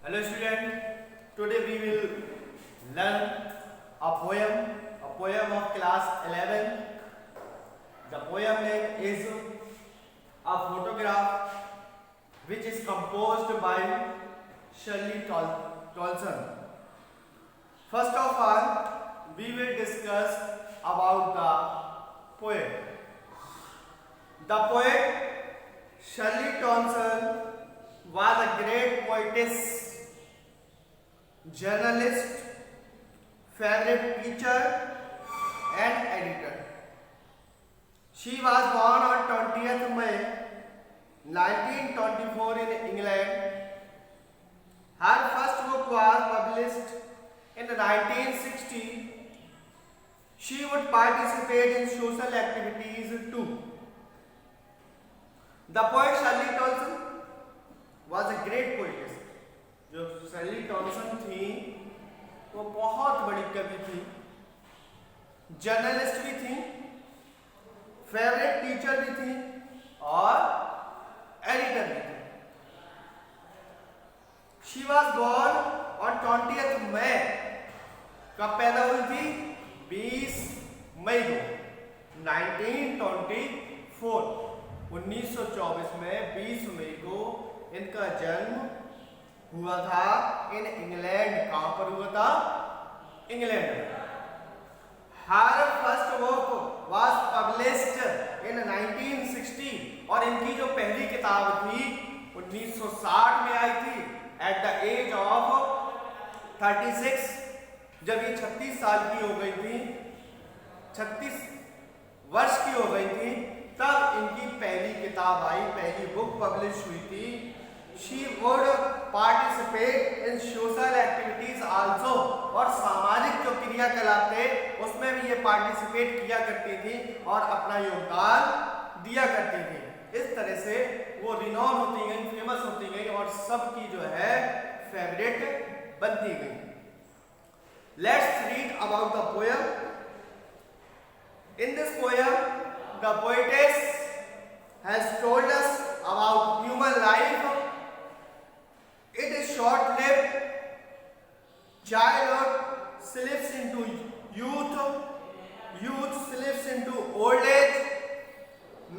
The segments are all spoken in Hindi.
Hello student, today we will learn a poem of class 11. The poem name is A Photograph, which is composed by Shirley Tolson. First of all, we will discuss about the poet. The poet Shirley Tolson was a great poetess, journalist, favorite teacher and editor. She was born on 20th May 1924 in England. Her first book was published in 1960. She would participate in social activities too. The poet Shirley Tolson was a great poetess. जो शर्ली टॉमसन थी वो बहुत बड़ी कवि थी, जर्नलिस्ट भी थी, फेवरेट टीचर भी थी और एडिटर भी थी. She was born on 20th May. कब पैदा हुई थी? 20 मई को 1924. 1924 में 20 मई को इनका जन्म हुआ था इन इंग्लैंड. कहां पर हुआ था? इंग्लैंड में. Her first book was published in 1960 और इनकी जो पहली किताब थी 1960 में आई थी. एट द एज ऑफ 36, जब ये 36 साल की हो गई थी, 36 वर्ष की हो गई थी, तब इनकी पहली किताब आई, पहली बुक पब्लिश हुई थी. She would participate in social activities also. और सामाजिक जो क्रियाकलाप थे उसमें भी ये पार्टिसिपेट किया करती थी और अपना योगदान दिया करती थी. इस तरह से वो रिनॉन होती गई, फेमस होती गई और सबकी जो है फेवरेट बनती गई. Let's read about the poem. In this poem, the poetess has told us about human life. It is short-lived. Childhood slips into youth. Youth slips into old age.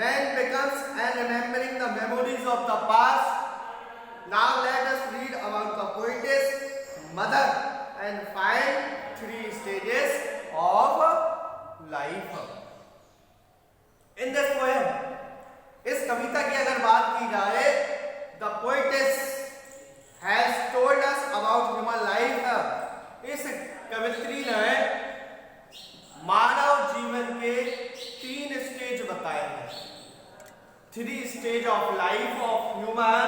Man becomes and remembering the memories of the past. Now let us read about the poetess mother and find 3 stages of life. In this poem, इस कविता की अगर बात की जाए, the poetess has told us about human life. इस कवित्री ने मानव जीवन के 3 स्टेज बताए हैं. 3 stage of life of human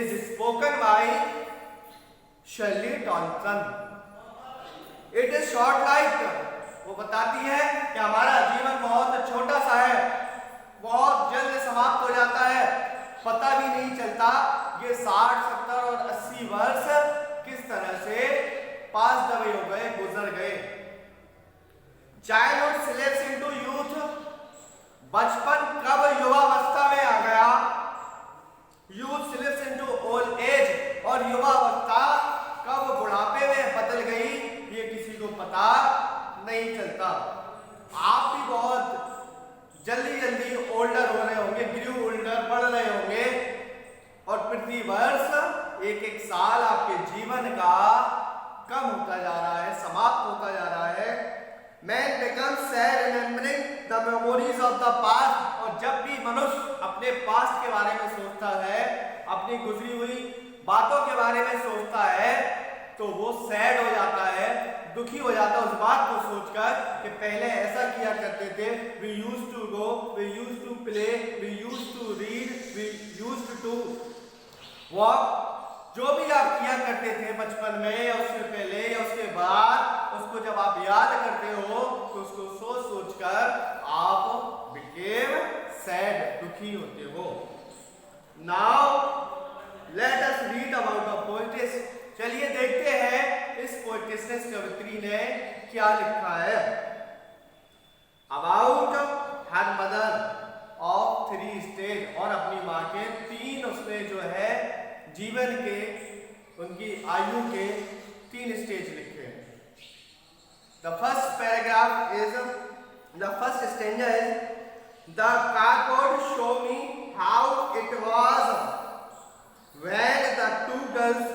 is spoken by Shirley Toulson. It is short life. वो बताती है कि हमारा जीवन बहुत छोटा सा है, बहुत जल्द समाप्त हो जाता है, पता भी नहीं चलता ये 60, 70 और 80 वर्ष किस तरह से पास दबे हो गए, गुजर गए. Childhood slips into youth. बचपन कब युवावस्था में आ गया. Youth slips into old age. और युवावस्था कब बुढ़ापे में बदल गई ये किसी को पता नहीं चलता. आप भी बहुत जल्दी जल्दी ओल्डर हो रहे होंगे, ग्रू ओल्डर बढ़ रहे होंगे और प्रति वर्ष एक एक साल आपके जीवन का कम होता जा रहा है, समाप्त होता जा रहा है. Man becomes sad remembering the memories of the past. और जब भी मनुष्य अपने पास्ट के बारे में सोचता है, अपनी गुजरी हुई बातों के बारे में सोचता है, तो वो सैड हो जाता है, दुखी हो जाता है उस बात को सोचकर कि पहले ऐसा किया करते थे. We used to go, we used to play, we used to read, we used to walk. जो भी आप किया करते थे बचपन में या उससे पहले या उसके बाद, उसको जब आप याद करते हो तो उसको सोच सोचकर आप became sad, दुखी होते हो. Now let us read about the poetess. चलिए देखते हैं इस पोएटिस कवित्री ने क्या लिखा है. About her mother of 3 stage. और अपनी माँ के 3 उसमें जो है जीवन के आयु के 3 स्टेज लिखे हैं। The first paragraph is the first stanza is the cardboard show me how it was when the two girls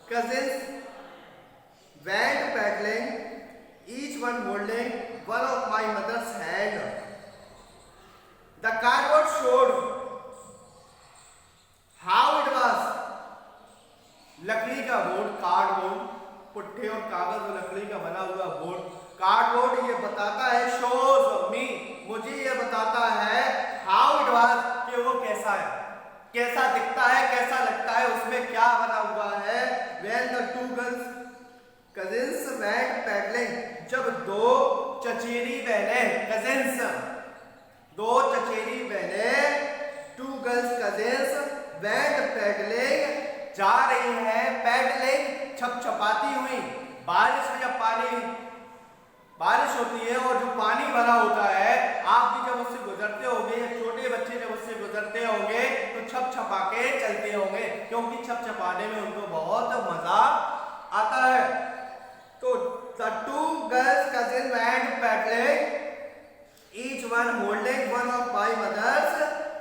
cousins went paddling, each one holding one of my mother's hand. The cardboard showed how it was. लकड़ी का बोर्ड, कार्डबोर्ड, पुट्ठे और कागज और लकड़ी का बना हुआ बोर्ड, कार्डबोर्ड ये बताता है, शोज मी, मुझे ये बताता है, हाउ इट वाज, कि वो कैसा है, कैसा दिखता है, कैसा लगता है, उसमें क्या बना हुआ है। When the two girls cousins went paddling, जब दो चचेरी बहनें, cousins, दो चचेरी बहनें, two girls cousins went paddling, जा रही हैं, paddling, छपछपाती हुई। बारिश में जब बारिश होती है और जो पानी भरा होता है, आप भी जब उससे गुजरते होंगे या छोटे बच्चे जब उससे गुजरते होंगे तो छप छपा के चलते होंगे, क्योंकि छप छपाने में उनको बहुत मजा आता है। तो the two girls cousins went paddling, each one holding one of my mother's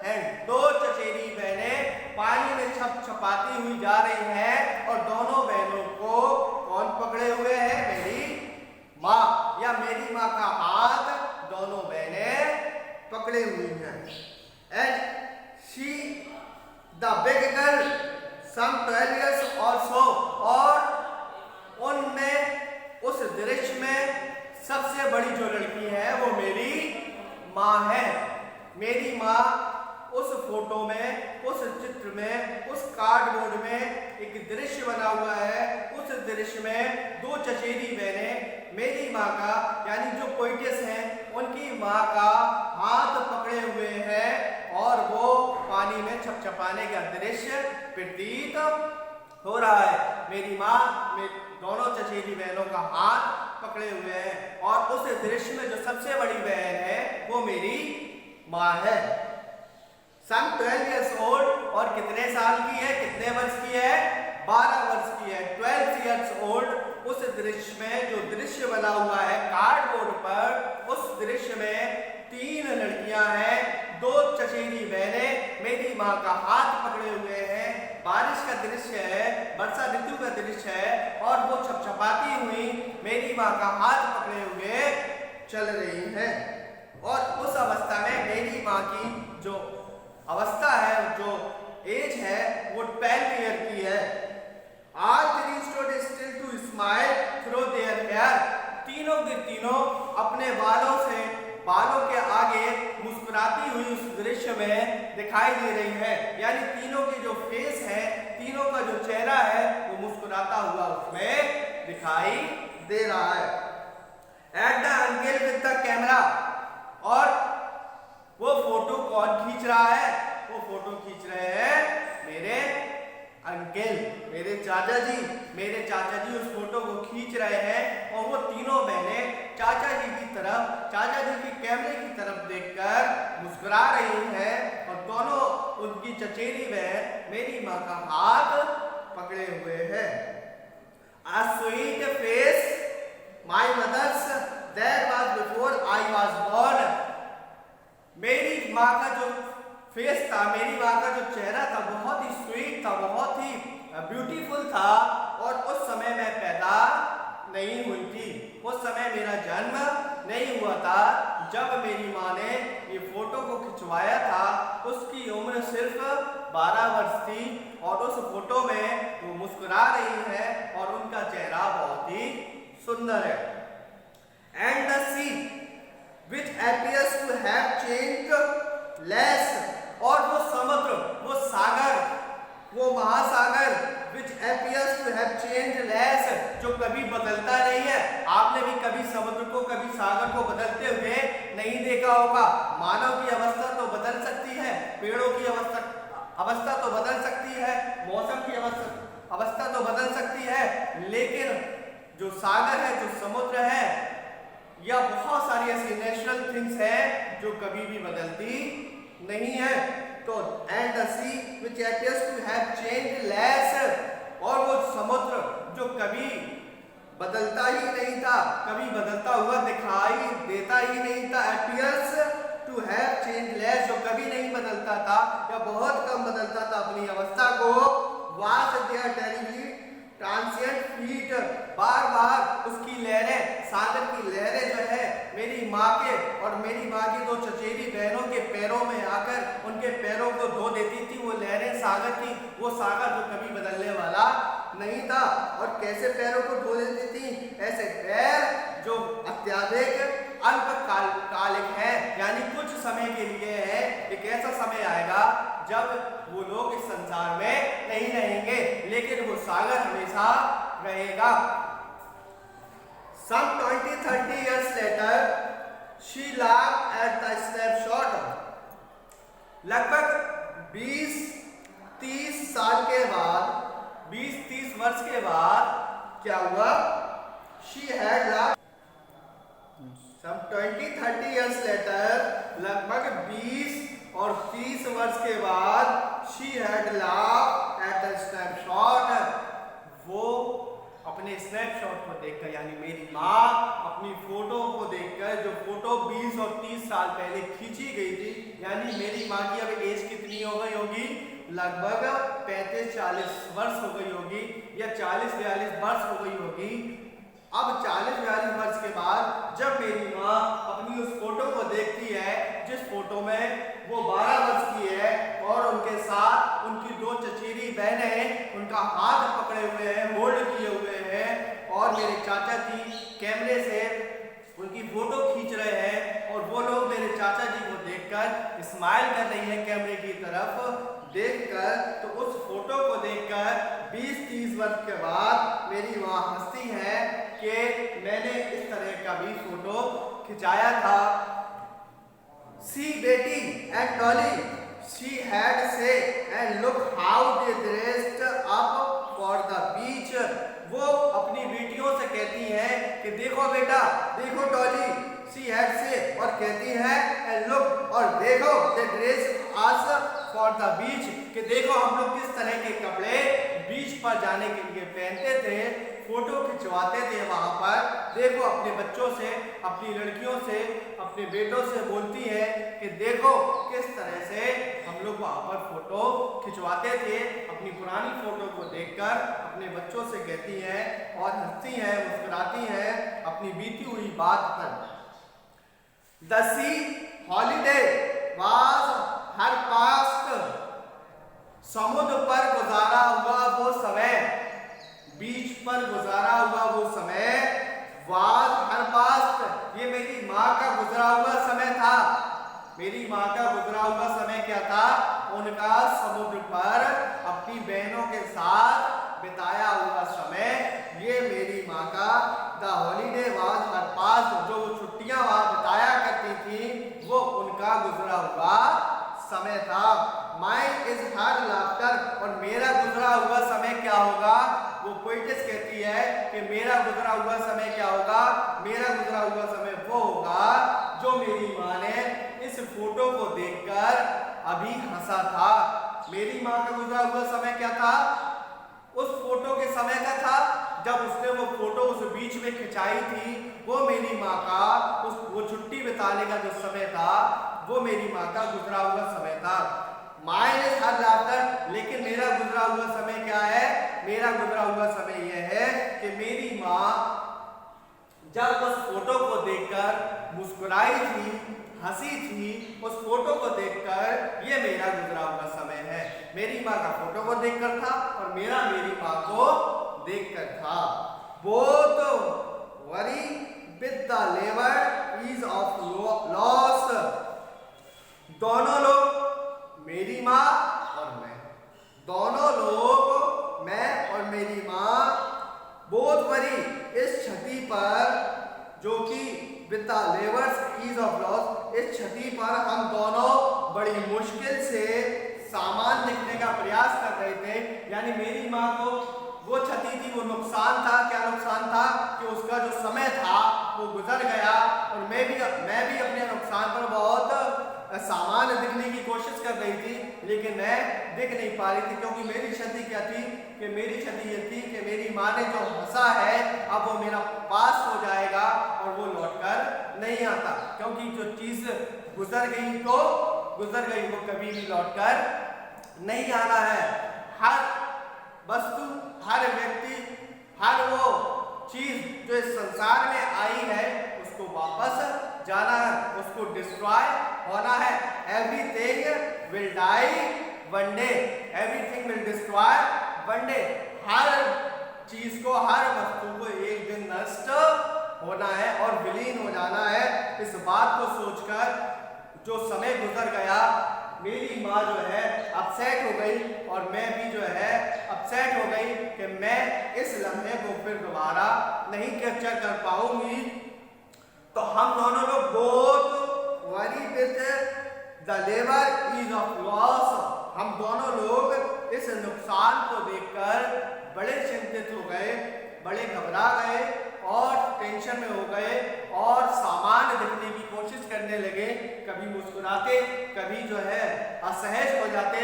hand. दो चचेरी बहनें पानी में छप छपाती हुई जा रही हैं और दोनों बहनों को कौन पकड़े हुए हैं? मेरी माँ, या मेरी माँ का हाथ दोनों बहनें पकड़े हुई हैं। And she, the big girl, some 12 years or so, और उनमें उस दृश्य में सबसे बड़ी जो लड़की है वो मेरी माँ है। मेरी माँ उस फोटो में, उस चित्र में, उस कार्डबोर्ड में एक दृश्य बना हुआ है। उस दृश्य में दो चचेरी बहनें मेरी माँ का, यानी जो पोइटेस हैं, उनकी माँ का हाथ पकड़े हुए हैं और वो पानी में छपछपाने का दृश्य प्रतीत हो रहा है। मेरी माँ दोनों चचेरी बहनों का हाथ पकड़े हुए हैं और उस दृश्य में जो सबसे बड़ी बहन है वो मेरी माँ है। Some 12 years old, और कितने साल की है, कितने वर्ष की है? 12 वर्ष की है। 12 years old, उस दृश्य में जो दृश्य बना हुआ है कार्डबोर्ड पर, उस दृश्य में 3 लड़कियां हैं, 2 चचेरी बहनें मेरी माँ का हाथ पकड़े हुए हैं। बारिश का दृश्य है, वर्षा ऋतु का दृश्य है और वो छपछपाती हुई मेरी माँ का हाथ पकड़े हुए चल रही हैं। और उस अवस्था में मेरी माँ की जो अवस्था है, जो एज है, वो 12 ईयर की है। All three stood still to smile through their hair. तीनों की तीनों अपने बालों के आगे मुस्कुराती हुई उस दृश्य में दिखाई दे रही है। यानी तीनों की जो फेस है, तीनों का जो चेहरा है, वो मुस्कुराता हुआ उसमें दिखाई दे रहा है। At the uncle with the camera, और वो फोटो कौन खींच रहा है? वो फोटो खींच रहे हैं मेरे अंकल, मेरे चाचा जी। मेरे चाचा जी उस फोटो को खींच रहे हैं और वो तीनों बहनें चाचा जी की तरफ, चाचा जी के कैमरे की तरफ देखकर मुस्कुरा रही हैं और दोनों उनकी चचेरी बहन मेरी माँ का हाथ पकड़े हुए हैं। A sweet face my mother's that was before I was born. मेरी माँ का जो फेस था, मेरी माँ का जो चेहरा था, बहुत ही स्वीट था, बहुत ही ब्यूटीफुल था और उस समय मैं पैदा नहीं हुई थी। उस समय मेरा जन्म नहीं हुआ था। जब मेरी माँ ने ये फोटो को खिंचवाया था, उसकी उम्र सिर्फ 12 वर्ष थी और उस फोटो में वो मुस्कुरा रही है और उनका चेहरा बहुत ही सुंदर है। And the sea which appears to have changed less, और वो समुद्र, वो सागर, वो महासागर which appears to have changed less, जो कभी बदलता नहीं है। आपने भी कभी समुद्र को, कभी सागर को बदलते हुए नहीं देखा होगा। मानव की अवस्था तो बदल सकती है, पेड़ों की अवस्था तो बदल सकती है, मौसम की अवस्था तो बदल सकती है, लेकिन जो सागर है, जो समुद्र है, या बहुत सारी ऐसी नेचुरल थिंग्स हैं जो कभी भी बदलती नहीं है। तो and the sea which appears to have changed less, और वो समुद्र बदलता ही नहीं था, कभी बदलता हुआ दिखाई देता ही नहीं था। appears to have changeless, जो कभी नहीं बदलता था या बहुत कम बदलता था अपनी अवस्था को। was there terribly transient feet, बार बार उसकी लहरें, सागर की लहरें जो है मेरी माँ के और मेरी माँ की दो चचेरी बहनों के पैरों में आकर उनके पैरों को धो देती थी। वो लहरें सागर की, वो सागर जो कभी बदलने वाला नहीं था। और कैसे पैरों को धो देती थी? ऐसे पैर जो अत्याधिक अल्पकालिक है, यानी कुछ समय के लिए है। एक ऐसा समय आएगा जब वो लोग इस संसार में नहीं रहेंगे, लेकिन वो सागर हमेशा रहेगा। Some 20-30 years later, she laughed at the snapshot. लगभग 20-30 साल के बाद, 20-30 वर्ष के बाद क्या हुआ? She had laughed. Some 20-30 years later, लगभग 20 और 30 वर्ष के बाद she had laughed at the snapshot. वो अपने स्नैपशॉट को देखकर, यानी मेरी माँ अपनी फोटो को देखकर, जो फोटो 20 और 30 साल पहले खींची गई थी, यानी मेरी माँ की अब एज कितनी हो गई होगी? लगभग 35-40 वर्ष हो गई होगी या 40-42 वर्ष हो गई होगी। अब 40-42 वर्ष के बाद जब मेरी माँ अपनी उस फोटो को देखती है, जिस फोटो में वो 12 वर्ष की है और उनके साथ उनकी दो चचेरी बहनें उनका हाथ पकड़े हुए हैं, होल्ड किए हुए हैं, और मेरे चाचा जी कैमरे से उनकी फोटो खींच रहे हैं, और वो लोग मेरे चाचा जी को देखकर स्माइल कर रही है कैमरे की तरफ देखकर। तो उस फोटो को देखकर 20-30 वर्ष के बाद मेरी माँ हंसती है कि मैंने इस तरह का भी फोटो खिंचाया था। See Betty and Dolly, she had said, and look how they dressed up for the beach. वो अपनी बेटियों से कहती हैं कि देखो बेटा, देखो डॉली, she had said, और कहती हैं and look, और देखो they dressed us for the beach, कि देखो हम लोग किस तरह के कपड़े बीच पर जाने के लिए पहनते थे, फोटो खिंचवाते थे वहां पर। देखो अपने बच्चों से, अपनी लड़कियों से, अपने बेटों से बोलती है कि देखो किस तरह से हम लोग वहां पर फोटो खिंचवाते थे। अपनी पुरानी फोटो को देखकर अपने बच्चों से कहती हैं और हंसती हैं, मुस्कुराती हैं अपनी बीती हुई बात पर। The sea holiday was her past. समुद्र पर गुजारा हुआ वो समय, बीच पर गुजारा हुआ वो समय, वाज हर पास्ट, ये मेरी माँ का गुजरा हुआ समय था। मेरी माँ का गुजरा हुआ समय क्या था? उनका समुद्र पर अपनी बहनों के साथ बिताया हुआ समय, ये मेरी माँ का the holiday was her past, जो छुट्टियां वहां बिताया करती थी, वो उनका गुजरा हुआ समय था। माइन इज हर लाफ्टर, और मेरा गुजरा हुआ समय क्या होगा? वो पोइटेस कहती है कि मेरा गुजरा हुआ समय क्या होगा? मेरा गुजरा हुआ समय वो होगा जो मेरी माँ ने इस फोटो को देखकर अभी हंसा था। मेरी माँ का गुजरा हुआ समय क्या था? उस फोटो के समय का था जब उसने वो फोटो उस बीच में खिंचाई थी। वो मेरी माँ का वो छुट्टी बिताने का जो समय था, वो मेरी माँ का गुजरा हुआ समय था। माइन इज हर लाफ्टर, लेकिन मेरा गुजरा हुआ समय क्या है? मेरा गुजरा हुआ समय यह है कि मेरी माँ जब उस फोटो को देखकर मुस्कुराई थी, हंसी थी, उस फोटो को देखकर, ये मेरा गुजरा हुआ समय है। मेरी माँ का फोटो को देखकर था और मेरा मेरी माँ को देखकर था। Both worry with the labour is of loss, दोनों लोग, मेरी माँ और मैं, दोनों लोग, मैं और मेरी माँ, बोथ वरी, इस क्षति पर, जो कि with the labours ease of loss, इस क्षति पर हम दोनों बड़ी मुश्किल से सामान लिखने का प्रयास कर रहे थे। यानी मेरी माँ को वो क्षति थी, वो नुकसान था। क्या नुकसान था? कि उसका जो समय था वो गुजर गया, और मैं भी अपने नुकसान पर बहुत सामान दिखने की कोशिश कर रही थी, लेकिन मैं दिख नहीं पा रही थी, क्योंकि मेरी क्षति क्या थी? कि मेरी क्षति ये थी कि मेरी माँ ने जो हंसा है, अब वो मेरा चीज गुजर गई तो गुजर गई, वो कभी भी लौटकर नहीं आना है। हर वस्तु, हर व्यक्ति, हर वो चीज जो इस संसार में आई है उसको वापस जाना है, उसको डिस्ट्रॉय होना है। Everything will die one day, everything will destroy one day. हर चीज को, हर वस्तु को एक दिन नष्ट होना है और विलीन हो जाना है। इस बात को सोचकर जो समय गुजर गया, मेरी माँ जो है अपसेट हो गई और मैं भी जो है अपसेट हो गई कि मैं इस लम्हे को फिर दोबारा नहीं कैप्चर कर पाऊंगी। तो हम दोनों लोग बहुत worry with the labour is of loss, हम दोनों लोग इस नुकसान को देखकर बड़े चिंतित हो गए, बड़े घबरा गए और टेंशन में हो गए और सामान्य दिखने की कोशिश करने लगे। कभी मुस्कुराते, कभी जो है असहज हो जाते,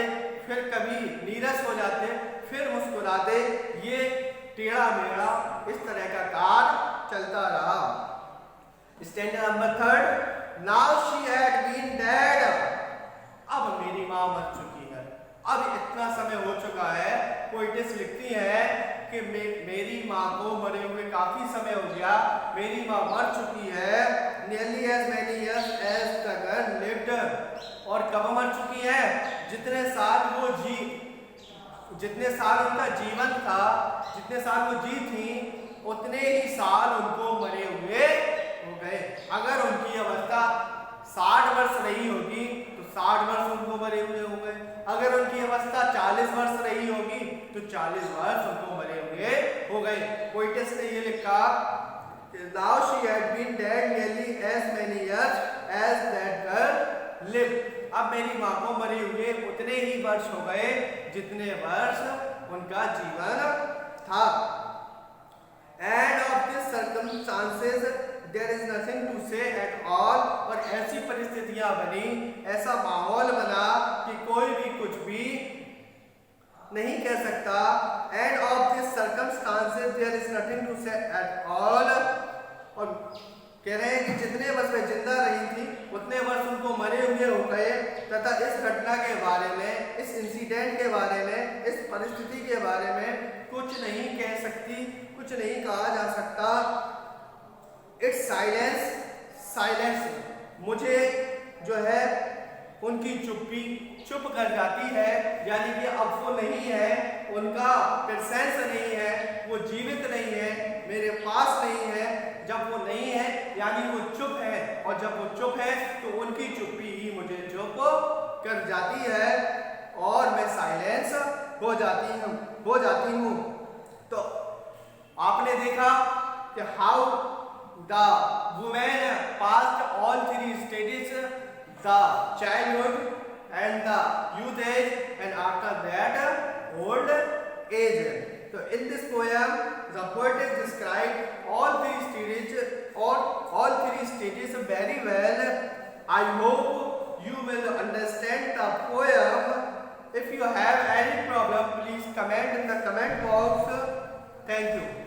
फिर कभी नीरस हो जाते, फिर मुस्कुराते। ये टेढ़ा मेढ़ा इस तरह का कार्य चलता रहा। Standard number 3, now she had been dead, अब मेरी माँ मर चुकी है। अब इतना समय हो चुका है, पोएटिस लिखती है कि मेरी माँ को मरे हुए काफी समय हो गया, मेरी माँ मर चुकी है। Nearly as many years as the girl lived, और कब मर चुकी है? जितने साल वो जितने साल उनका जीवन था, जितने साल वो जी थी, उतने ही साल उनको मरे हुए हो गए। अगर उनकी अवस्था 60 वर्ष रही होगी तो 60 वर्ष उनको मरे हुए हो गए। अगर उनकी अवस्था 40 वर्ष रही होगी तो 40 वर्ष उनको मरे हुए हो गए। पोएटिस ने ये लिखा, now she had been dead nearly as many years as that girl lived, अब मेरी माँ को मरे हुए उतने ही वर्ष हो गए जितने वर्ष उनका जीवन था। And of these circumstances there is nothing to say at all, और ऐसी परिस्थितियां बनी, ऐसा माहौल बना कि कोई भी कुछ भी नहीं कह सकता। And of these circumstances there is nothing to say at all, और कह रहे हैं कि जितने वर्ष वे जिंदा रही थी उतने वर्ष उनको मरे हुए हो गए, तथा इस घटना के बारे में, इस इंसिडेंट के बारे में, इस परिस्थिति के बारे में कुछ नहीं कह सकती, कुछ नहीं कहा जा सकता। इट्स साइलेंस, मुझे जो है उनकी चुप्पी चुप कर जाती है, यानी कि अब वो नहीं है, उनका प्रेजेंस नहीं है, वो जीवित नहीं है, मेरे पास नहीं है। जब वो नहीं है यानी वो चुप है, और जब वो चुप है तो उनकी चुप्पी ही मुझे चुप कर जाती है और मैं साइलेंस हो जाती हूँ। तो आपने देखा कि how the women passed all 3 stages, the childhood and the youth age, and after that old age. So in this poem the poet described all 3 stages very well. I hope you will understand the poem. If you have any problem, please comment in the comment box. Thank you.